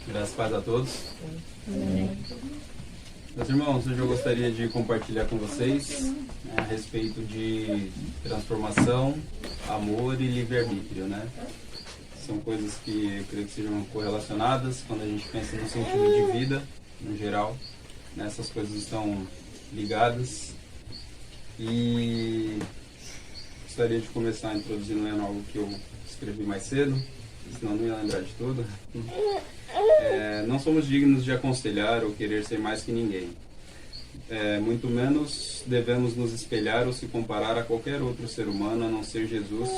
Graças a paz a todos. Amém. Meus irmãos, hoje eu gostaria de compartilhar com vocês a respeito de transformação, amor e livre-arbítrio, né? São coisas que eu creio que sejam correlacionadas quando a gente pensa no sentido de vida, no geral. Né? Essas coisas estão ligadas. E gostaria de começar introduzindo algo que eu escrevi mais cedo, senão não ia lembrar de tudo. Não somos dignos de aconselhar ou querer ser mais que ninguém. Muito menos devemos nos espelhar ou se comparar a qualquer outro ser humano a não ser Jesus,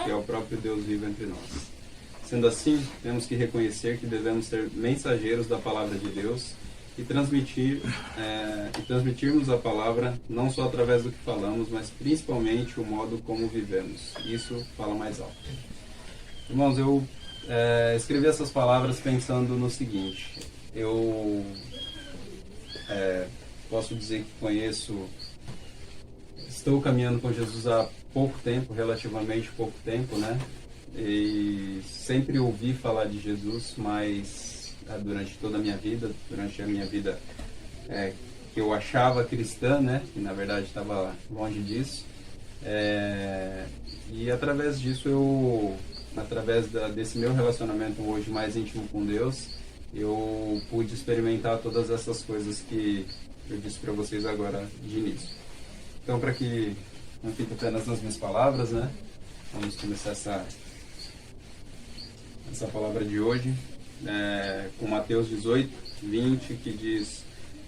que é o próprio Deus vivo entre nós. Sendo assim, temos que reconhecer que devemos ser mensageiros da palavra de Deus e transmitirmos a palavra não só através do que falamos, mas principalmente o modo como vivemos. Isso fala mais alto. Irmãos, eu escrevi essas palavras pensando no seguinte: eu posso dizer que estou caminhando com Jesus há pouco tempo, relativamente pouco tempo, né? E sempre ouvi falar de Jesus, mas durante toda a minha vida, que eu achava cristã, né? Que na verdade estava longe disso. E através disso desse meu relacionamento hoje mais íntimo com Deus, eu pude experimentar todas essas coisas que eu disse para vocês agora de início. Então, para que não fique apenas nas minhas palavras, né? Vamos começar essa palavra de hoje com Mateus 18, 20, que diz: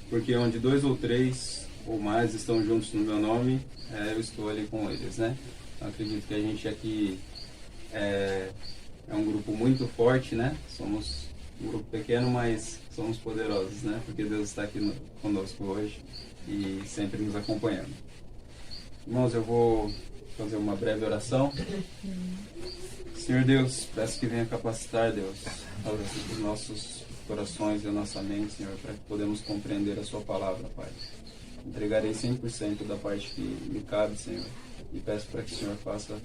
porque onde 2 ou 3 ou mais estão juntos no meu nome, eu estou ali com eles, né? Eu acredito que a gente aqui é um grupo muito forte, né? Somos um grupo pequeno, mas somos poderosos, né? Porque Deus está aqui conosco hoje e sempre nos acompanhando. Irmãos, eu vou fazer uma breve oração. Senhor Deus, peço que venha capacitar, Deus, os nossos corações e a nossa mente, Senhor, para que podemos compreender a Sua palavra, Pai. Entregarei 100% da parte que me cabe, Senhor, e peço para que o Senhor faça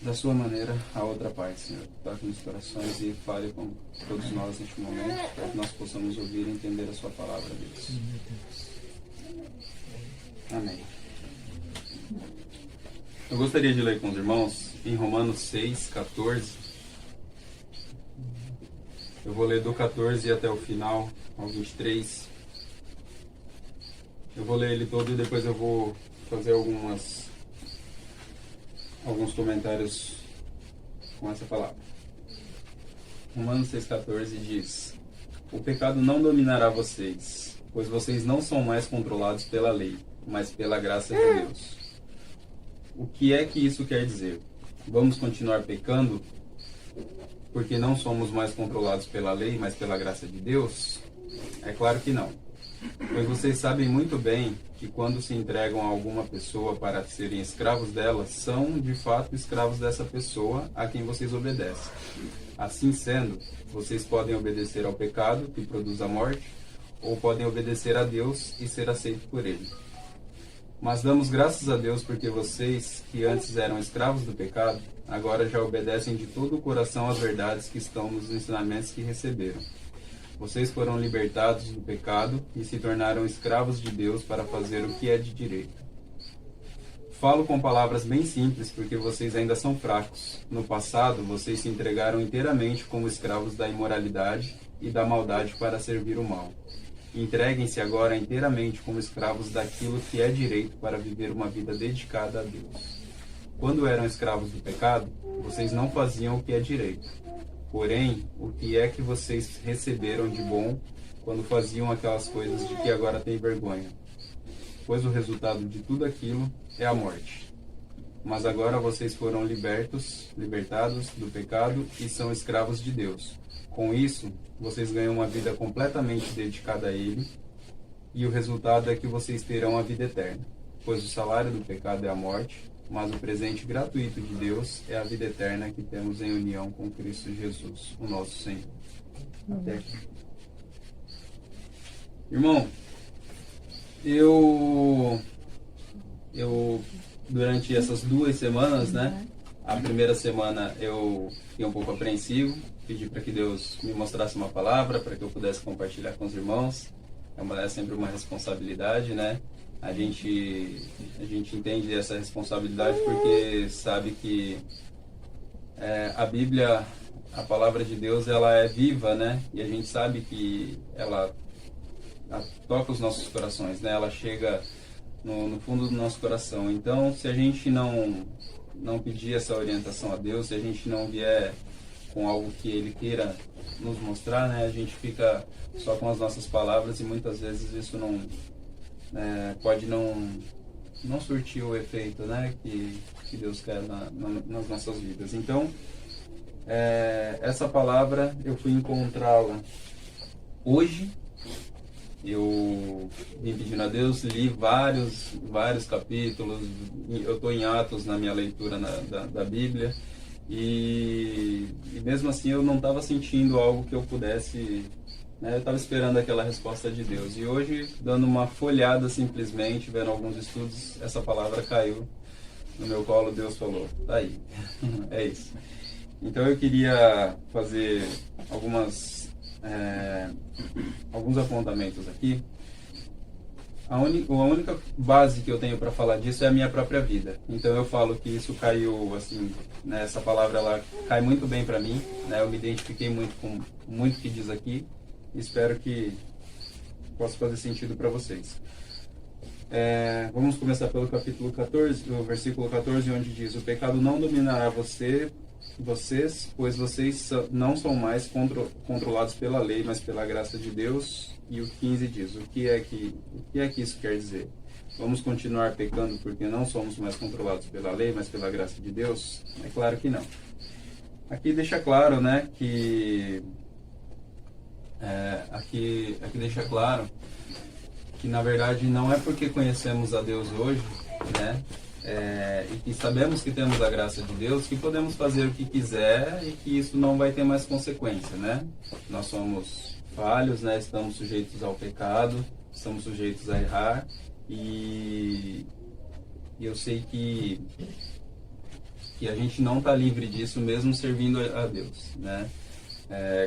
da Sua maneira a outra parte, Senhor. Toque nos corações e fale com todos nós neste momento, para que nós possamos ouvir e entender a Sua palavra, Deus. Amém. Eu gostaria de ler com os irmãos em Romanos 6, 14. Eu vou ler do 14 até o final, ao 23. Eu vou ler ele todo e depois eu vou fazer alguns comentários com essa palavra. Romanos 6,14 diz: o pecado não dominará vocês, pois vocês não são mais controlados pela lei, mas pela graça de Deus. O que é que isso quer dizer? Vamos continuar pecando porque não somos mais controlados pela lei, mas pela graça de Deus? É claro que não. Pois vocês sabem muito bem que quando se entregam a alguma pessoa para serem escravos dela, são de fato escravos dessa pessoa a quem vocês obedecem. Assim sendo, vocês podem obedecer ao pecado, que produz a morte, ou podem obedecer a Deus e ser aceitos por Ele. Mas damos graças a Deus porque vocês, que antes eram escravos do pecado, agora já obedecem de todo o coração às verdades que estão nos ensinamentos que receberam. Vocês foram libertados do pecado e se tornaram escravos de Deus para fazer o que é de direito. Falo com palavras bem simples porque vocês ainda são fracos. No passado, vocês se entregaram inteiramente como escravos da imoralidade e da maldade para servir o mal. Entreguem-se agora inteiramente como escravos daquilo que é direito para viver uma vida dedicada a Deus. Quando eram escravos do pecado, vocês não faziam o que é direito. Porém, o que é que vocês receberam de bom quando faziam aquelas coisas de que agora têm vergonha? Pois o resultado de tudo aquilo é a morte. Mas agora vocês foram libertados do pecado e são escravos de Deus. Com isso, vocês ganham uma vida completamente dedicada a Ele, e o resultado é que vocês terão a vida eterna. Pois o salário do pecado é a morte, mas o presente gratuito de Deus é a vida eterna que temos em união com Cristo Jesus, o nosso Senhor. Até aqui. Irmão, eu durante essas 2 semanas, né, A primeira semana eu fiquei um pouco apreensivo, pedi para que Deus me mostrasse uma palavra para que eu pudesse compartilhar com os irmãos. É sempre uma responsabilidade, né? A gente entende essa responsabilidade porque sabe que a Bíblia, a palavra de Deus, ela é viva, né? E a gente sabe que ela toca os nossos corações, né? Ela chega no fundo do nosso coração. Então, se a gente não pedir essa orientação a Deus, se a gente não vier com algo que Ele queira nos mostrar, né? A gente fica só com as nossas palavras e muitas vezes isso pode não surtir o efeito, né? Que Deus quer nas nossas vidas. Então, essa palavra eu fui encontrá-la hoje. Eu vim pedindo a Deus, li vários capítulos, eu estou em Atos na minha leitura da Bíblia, e mesmo assim eu não estava sentindo algo que eu pudesse, né, eu estava esperando aquela resposta de Deus. E hoje, dando uma folhada simplesmente, vendo alguns estudos, essa palavra caiu no meu colo, Deus falou, tá aí, é isso. Então eu queria fazer alguns apontamentos aqui. A única base que eu tenho para falar disso é a minha própria vida. Então eu falo que isso caiu assim, né, essa palavra ela cai muito bem para mim, né? Eu me identifiquei muito com muito que diz aqui. Espero que possa fazer sentido para vocês. Vamos começar pelo capítulo 14, o versículo 14, onde diz: o pecado não dominará vocês, pois vocês não são mais controlados pela lei, mas pela graça de Deus. E o 15 diz: o que é que isso quer dizer? Vamos continuar pecando porque não somos mais controlados pela lei, mas pela graça de Deus? É claro que não. Aqui deixa claro, né, que aqui deixa claro que na verdade não é porque conhecemos a Deus hoje, né, e que sabemos que temos a graça de Deus, que podemos fazer o que quiser e que isso não vai ter mais consequência, né? Nós somos falhos, né? Estamos sujeitos ao pecado, estamos sujeitos a errar, e eu sei que a gente não está livre disso mesmo servindo a Deus, né?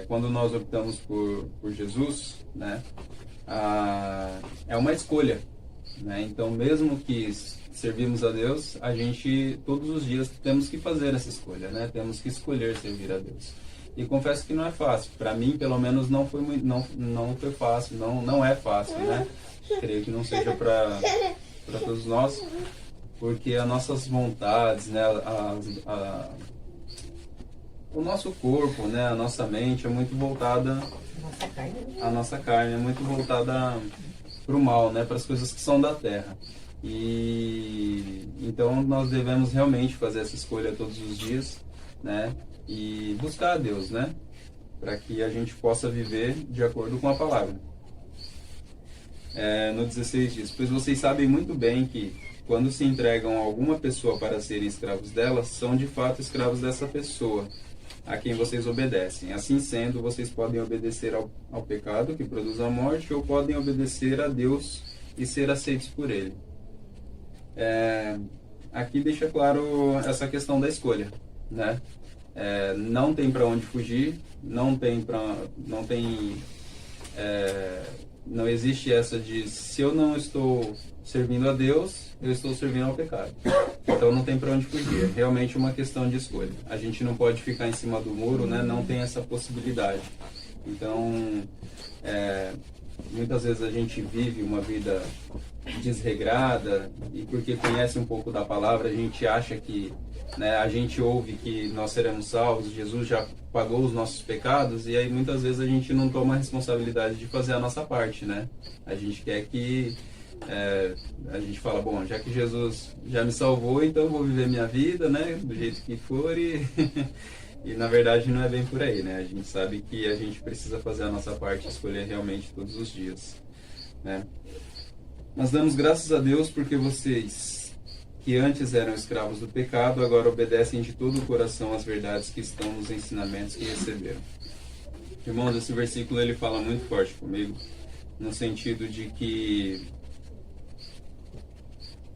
Quando nós optamos por Jesus, né? É uma escolha, né? Então, mesmo que servimos a Deus, a gente todos os dias temos que fazer essa escolha, né? Temos que escolher servir a Deus. E confesso que não é fácil. Para mim, pelo menos, não foi fácil, não é fácil, né? Creio que não seja para todos nós, porque as nossas vontades, né? O nosso corpo, né? A nossa mente é muito voltada, a nossa carne é muito voltada para o mal, né? Para as coisas que são da terra. E então nós devemos realmente fazer essa escolha todos os dias, né? E buscar a Deus, né? Para que a gente possa viver de acordo com a palavra. No 16 diz: pois vocês sabem muito bem que quando se entregam a alguma pessoa para serem escravos dela, são de fato escravos dessa pessoa, a quem vocês obedecem. Assim sendo, vocês podem obedecer ao pecado que produz a morte, ou podem obedecer a Deus e ser aceitos por Ele. Aqui deixa claro essa questão da escolha, né? Não tem para onde fugir, não existe essa de se eu não estou servindo a Deus, eu estou servindo ao pecado. Então não tem para onde fugir, é realmente uma questão de escolha. A gente não pode ficar em cima do muro, né? Não tem essa possibilidade. Então, muitas vezes a gente vive uma vida desregrada, e porque conhece um pouco da palavra, a gente acha que, né, a gente ouve que nós seremos salvos, Jesus já pagou os nossos pecados, e aí muitas vezes a gente não toma a responsabilidade de fazer a nossa parte, né? A gente quer que a gente fala, bom, já que Jesus já me salvou, então eu vou viver minha vida, né, do jeito que for, e na verdade não é bem por aí, né? A gente sabe que a gente precisa fazer a nossa parte, escolher realmente todos os dias, né? Nós damos graças a Deus porque vocês, que antes eram escravos do pecado, agora obedecem de todo o coração às verdades que estão nos ensinamentos que receberam. Irmãos, esse versículo ele fala muito forte comigo, no sentido de que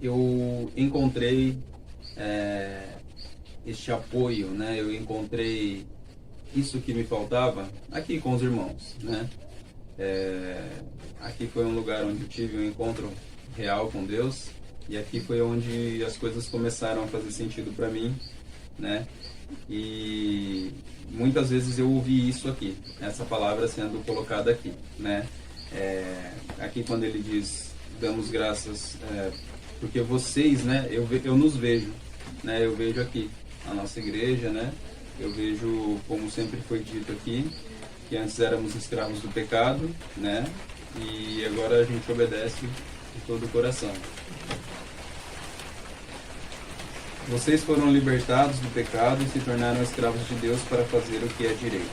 eu encontrei este apoio, né? Eu encontrei isso que me faltava aqui com os irmãos, né? Aqui foi um lugar onde eu tive um encontro real com Deus, e aqui foi onde as coisas começaram a fazer sentido para mim, né? E muitas vezes eu ouvi isso aqui, essa palavra sendo colocada aqui, né? Aqui quando ele diz, damos graças, porque vocês, né? Eu nos vejo, né? Eu vejo aqui a nossa igreja, né? Eu vejo, como sempre foi dito aqui, que antes éramos escravos do pecado, né? E agora a gente obedece de todo o coração. Vocês foram libertados do pecado e se tornaram escravos de Deus para fazer o que é direito.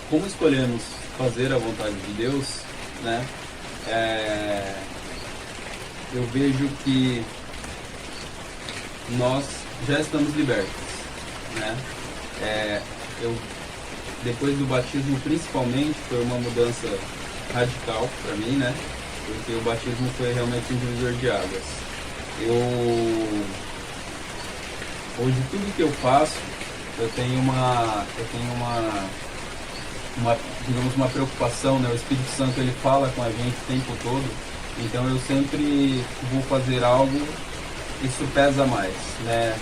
Como escolhemos fazer a vontade de Deus, né? Eu vejo que nós já estamos libertos, né? Depois do batismo, principalmente, foi uma mudança radical para mim, né? Porque o batismo foi realmente um divisor de águas. Hoje tudo que eu faço, eu tenho digamos, uma preocupação, né? O Espírito Santo, ele fala com a gente o tempo todo, então eu sempre vou fazer algo, isso pesa mais, né?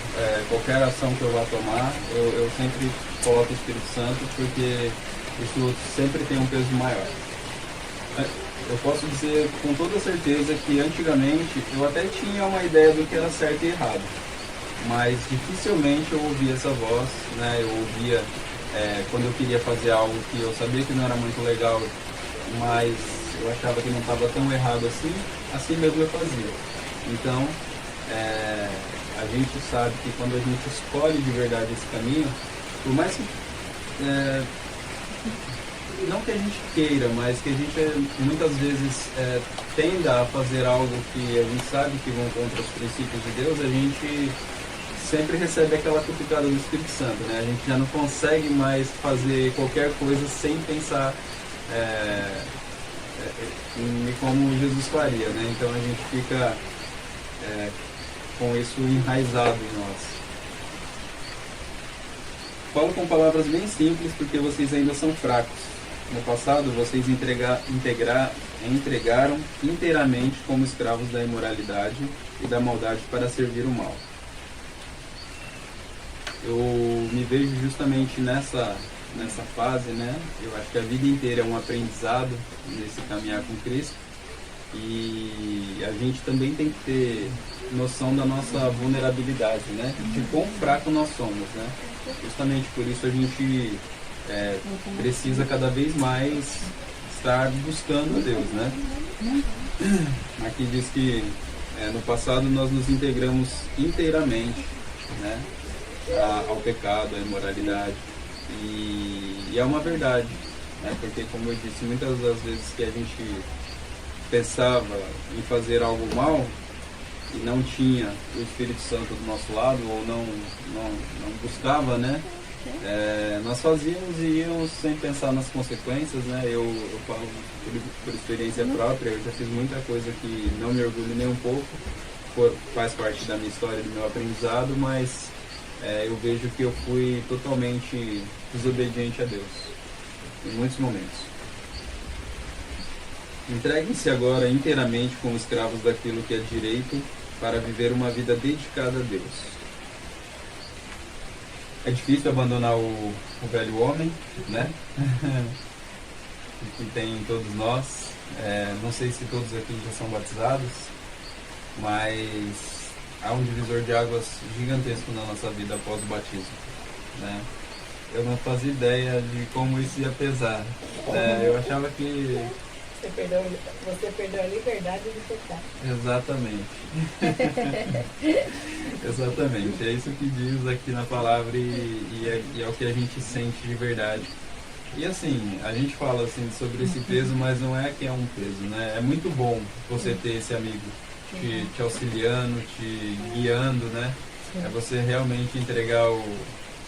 Qualquer ação que eu vá tomar, eu sempre coloco o Espírito Santo, porque isso sempre tem um peso maior. Eu posso dizer com toda certeza que antigamente eu até tinha uma ideia do que era certo e errado, mas dificilmente eu ouvia essa voz, né? Eu ouvia quando eu queria fazer algo que eu sabia que não era muito legal, mas eu achava que não estava tão errado assim mesmo eu fazia. Então, a gente sabe que quando a gente escolhe de verdade esse caminho, por mais que não que a gente queira, mas que a gente muitas vezes tenda a fazer algo que a gente sabe que vão contra os princípios de Deus, a gente sempre recebe aquela cutucada do Espírito Santo, né? A gente já não consegue mais fazer qualquer coisa sem pensar em como Jesus faria, né? Então a gente fica com isso enraizado em nós. Falo com palavras bem simples porque vocês ainda são fracos. No passado, vocês entregaram inteiramente como escravos da imoralidade e da maldade para servir o mal. Eu me vejo justamente nessa fase, né? Eu acho que a vida inteira é um aprendizado nesse caminhar com Cristo, e a gente também tem que ter noção da nossa vulnerabilidade, né? De quão fraco nós somos, né? Justamente por isso a gente precisa cada vez mais estar buscando a Deus, né? Aqui diz que no passado nós nos integramos inteiramente, né, ao pecado, à imoralidade, e é uma verdade, né? Porque, como eu disse, muitas das vezes que a gente pensava em fazer algo mal e não tinha o Espírito Santo do nosso lado, ou não buscava, né? Nós fazíamos e íamos sem pensar nas consequências, né? Eu falo por experiência própria, eu já fiz muita coisa que não me orgulho nem um pouco, faz parte da minha história, do meu aprendizado, mas eu vejo que eu fui totalmente desobediente a Deus, em muitos momentos. Entreguem-se agora inteiramente como escravos daquilo que é direito, para viver uma vida dedicada a Deus. É difícil abandonar o velho homem, né? Que tem em todos nós. Não sei se todos aqui já são batizados, mas há um divisor de águas gigantesco na nossa vida após o batismo, né? Eu não fazia ideia de como isso ia pesar. Eu achava que... Você perdeu a liberdade de pecar. Exatamente. Exatamente. É isso que diz aqui na palavra, e é o que a gente sente de verdade. E assim, a gente fala assim sobre esse peso, mas não é que é um peso, né? É muito bom você ter esse amigo te auxiliando, te guiando, né? Sim. É você realmente entregar o...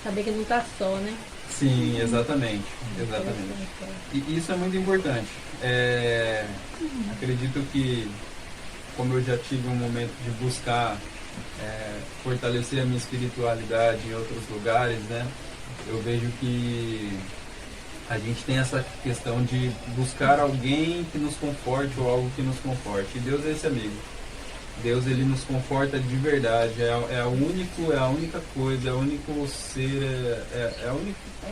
Saber que não está só, né? Sim, exatamente. Exatamente. E isso é muito importante. Acredito que, como eu já tive um momento de buscar fortalecer a minha espiritualidade em outros lugares, né? Eu vejo que a gente tem essa questão de buscar alguém que nos conforte ou algo que nos conforte. E Deus é esse amigo. Deus, ele nos conforta de verdade. É a única coisa, é o único ser, a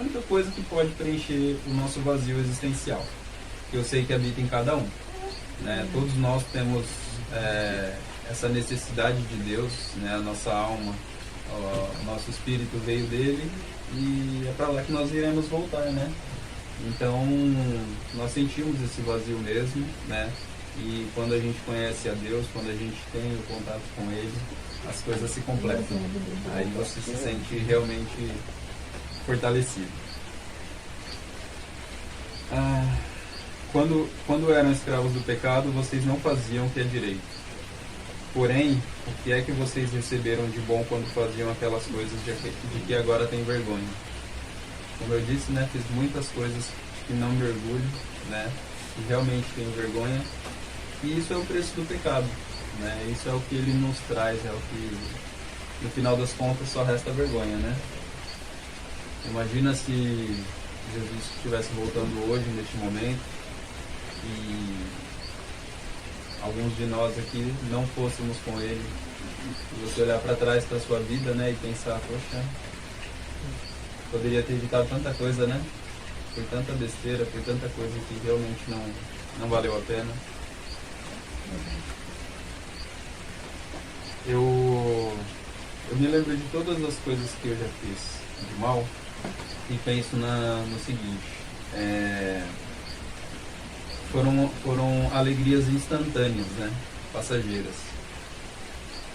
única coisa que pode preencher o nosso vazio existencial. Eu sei que habita em cada um, né? Todos nós temos essa necessidade de Deus, né? A nossa alma, o nosso espírito veio dele e é para lá que nós iremos voltar, né? Então, nós sentimos esse vazio mesmo, né? E quando a gente conhece a Deus, quando a gente tem o contato com Ele, as coisas se completam. Aí você se sente realmente fortalecido. Quando eram escravos do pecado, vocês não faziam o que é direito. Porém, o que é que vocês receberam de bom quando faziam aquelas coisas de que agora têm vergonha? Como eu disse, né, fiz muitas coisas que não me orgulho, né, que realmente tenho vergonha. E isso é o preço do pecado, né? Isso é o que ele nos traz, é o que, no final das contas, só resta vergonha, né? Imagina se Jesus estivesse voltando hoje, neste momento, e alguns de nós aqui não fôssemos com ele, e você olhar para trás para a sua vida, né, e pensar, poxa, poderia ter evitado tanta coisa, né? Por tanta besteira, por tanta coisa que realmente não valeu a pena. Eu me lembro de todas as coisas que eu já fiz de mal e penso no seguinte, foram alegrias instantâneas, né? Passageiras.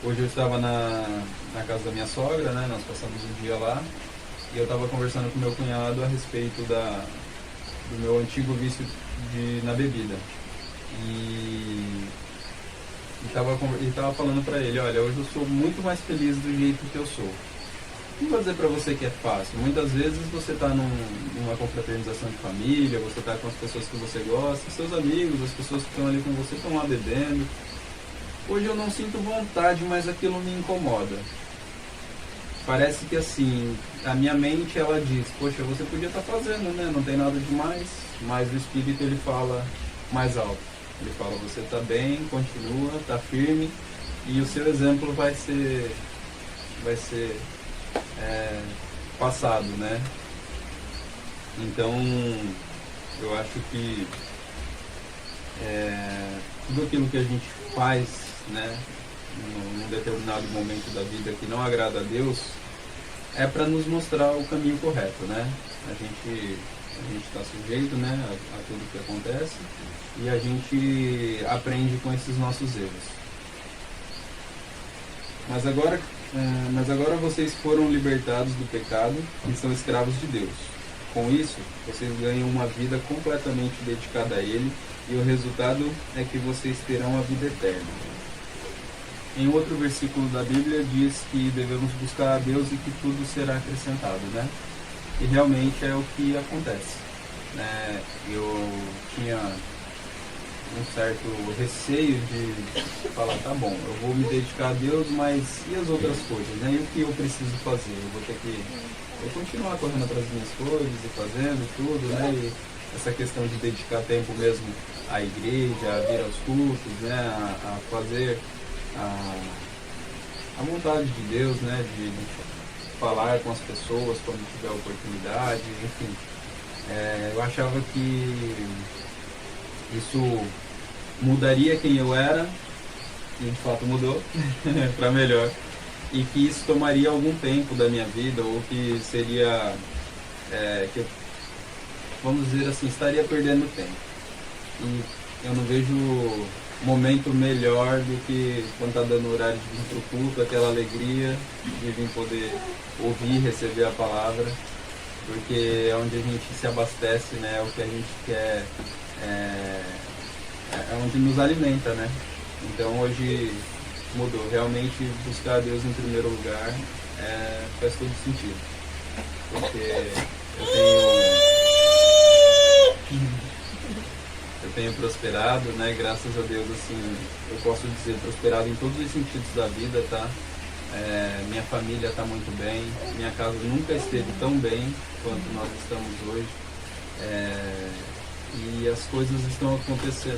Hoje eu estava na casa da minha sogra, né? Nós passamos um dia lá e eu estava conversando com meu cunhado a respeito do meu antigo vício na bebida. E estava falando para ele, olha, hoje eu sou muito mais feliz do jeito que eu sou. Não vou dizer para você que é fácil. Muitas vezes você está numa confraternização de família, você está com as pessoas que você gosta, seus amigos, as pessoas que estão ali com você estão lá bebendo. Hoje eu não sinto vontade, mas aquilo me incomoda. Parece que assim, a minha mente ela diz, poxa, você podia estar fazendo, né? Não tem nada demais, mas o espírito ele fala mais alto. Ele fala, você está bem, continua, está firme, e o seu exemplo vai ser passado, né? Então, eu acho que tudo aquilo que a gente faz, né, num determinado momento da vida que não agrada a Deus, é para nos mostrar o caminho correto, né? A gente está sujeito, né, a tudo que acontece e a gente aprende com esses nossos erros. Mas agora vocês foram libertados do pecado e são escravos de Deus. Com isso, vocês ganham uma vida completamente dedicada a Ele e o resultado é que vocês terão a vida eterna. Em outro versículo da Bíblia diz que devemos buscar a Deus e que tudo será acrescentado, né? E realmente é o que acontece, né? Eu tinha um certo receio de falar, tá bom, eu vou me dedicar a Deus, mas e as outras coisas, né? E o que eu preciso fazer? Eu vou ter que continuar correndo atrás das minhas coisas e fazendo tudo, né? E essa questão de dedicar tempo mesmo à igreja, a vir aos cultos, né? A fazer a vontade de Deus, né? De falar com as pessoas quando tiver oportunidade, enfim. Eu achava que isso mudaria quem eu era, e de fato mudou, para melhor, e que isso tomaria algum tempo da minha vida, ou que seria, que eu, vamos dizer assim, estaria perdendo tempo. E eu não vejo momento melhor do que quando está dando horário de vir para o culto, aquela alegria de vir poder ouvir, receber a palavra, porque é onde a gente se abastece, né? É o que a gente quer, é onde nos alimenta, né? Então hoje mudou. Realmente buscar a Deus em primeiro lugar faz todo sentido. Porque eu tenho prosperado, né? Graças a Deus, assim, eu posso dizer prosperado em todos os sentidos da vida, tá? Minha família está muito bem, minha casa nunca esteve tão bem quanto nós estamos hoje. E as coisas estão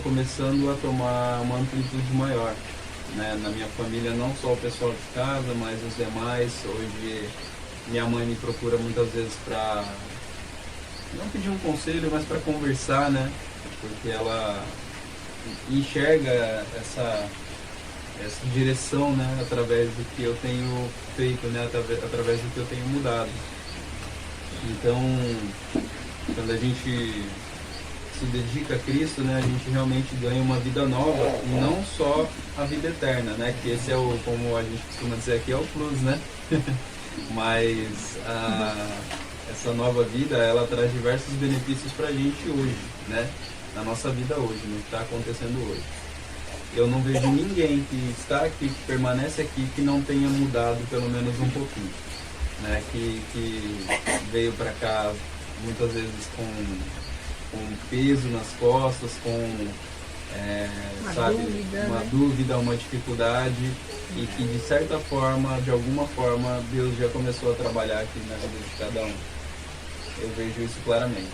começando a tomar uma amplitude maior, né? Na minha família, não só o pessoal de casa, mas os demais. Hoje minha mãe me procura muitas vezes para não pedir um conselho, mas para conversar, né? Porque ela enxerga essa direção, né? Através do que eu tenho feito, né? Através do que eu tenho mudado. Então, quando a gente se dedica a Cristo, né, a gente realmente ganha uma vida nova e não só a vida eterna, né, que esse é o, como a gente costuma dizer aqui, é o plus, né, mas essa nova vida, ela traz diversos benefícios para a gente hoje, né, na nossa vida hoje, no que está acontecendo hoje. Eu não vejo ninguém que está aqui, que permanece aqui, que não tenha mudado pelo menos um pouquinho, né, que veio para cá muitas vezes com peso nas costas, com uma dúvida, uma dificuldade, e que de certa forma, de alguma forma, Deus já começou a trabalhar aqui na vida de cada um. Eu vejo isso claramente.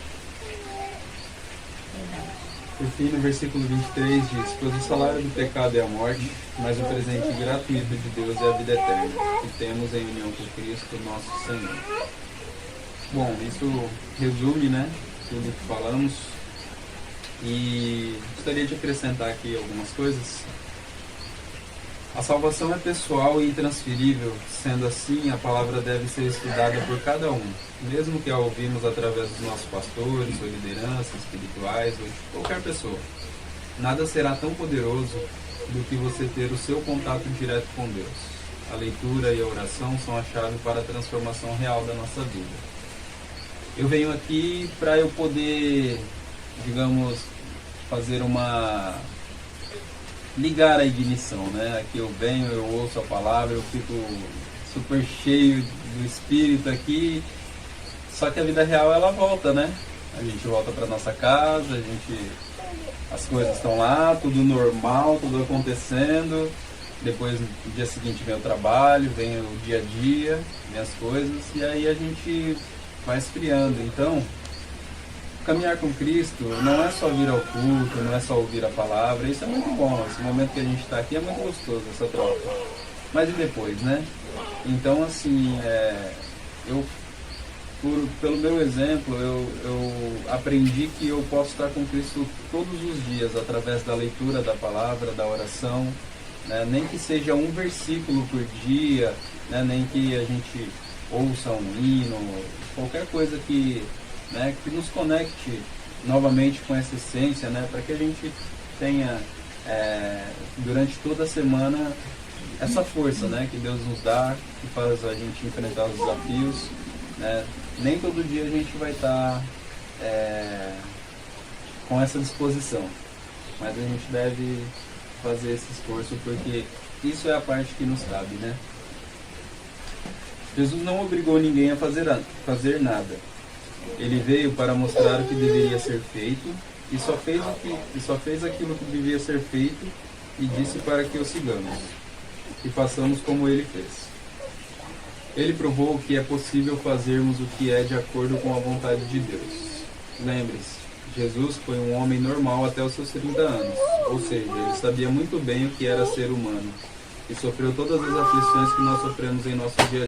Por fim, no versículo 23 diz: pois o salário do pecado é a morte, mas o presente gratuito de Deus é a vida eterna, que temos em união com Cristo, nosso Senhor. Bom, isso resume, né, tudo que falamos, e gostaria de acrescentar aqui algumas coisas. A salvação é pessoal e intransferível, sendo assim, a palavra deve ser estudada por cada um, mesmo que a ouvimos através dos nossos pastores, ou lideranças espirituais, ou de qualquer pessoa. Nada será tão poderoso do que você ter o seu contato direto com Deus. A leitura e a oração são a chave para a transformação real da nossa vida. Eu venho aqui para eu poder, digamos, fazer ligar a ignição, né? Aqui eu venho, eu ouço a palavra, eu fico super cheio do Espírito aqui, só que a vida real ela volta, né? A gente volta para nossa casa, as coisas estão lá, tudo normal, tudo acontecendo. Depois, no dia seguinte, vem o trabalho, vem o dia a dia, vem as coisas, e aí a gente vai esfriando. Então, caminhar com Cristo não é só vir ao culto, não é só ouvir a palavra. Isso é muito bom, esse momento que a gente está aqui é muito gostoso, essa troca. Mas e depois, né? Então, assim, pelo meu exemplo, eu aprendi que eu posso estar com Cristo todos os dias, através da leitura da palavra, da oração, né? Nem que seja um versículo por dia, né? Nem que a gente ouça um hino, qualquer coisa que nos conecte novamente com essa essência, né? Para que a gente tenha, durante toda a semana, essa força, né? Que Deus nos dá, que faz a gente enfrentar os desafios, né? Nem todo dia a gente vai estar com essa disposição, mas a gente deve fazer esse esforço, porque isso é a parte que nos cabe, né? Jesus não obrigou ninguém a fazer nada. Ele veio para mostrar o que deveria ser feito e só fez aquilo que devia ser feito e disse para que o sigamos e façamos como ele fez. Ele provou que é possível fazermos o que é de acordo com a vontade de Deus. Lembre-se, Jesus foi um homem normal até os seus 30 anos, ou seja, ele sabia muito bem o que era ser humano e sofreu todas as aflições que nós sofremos em nosso dia a dia.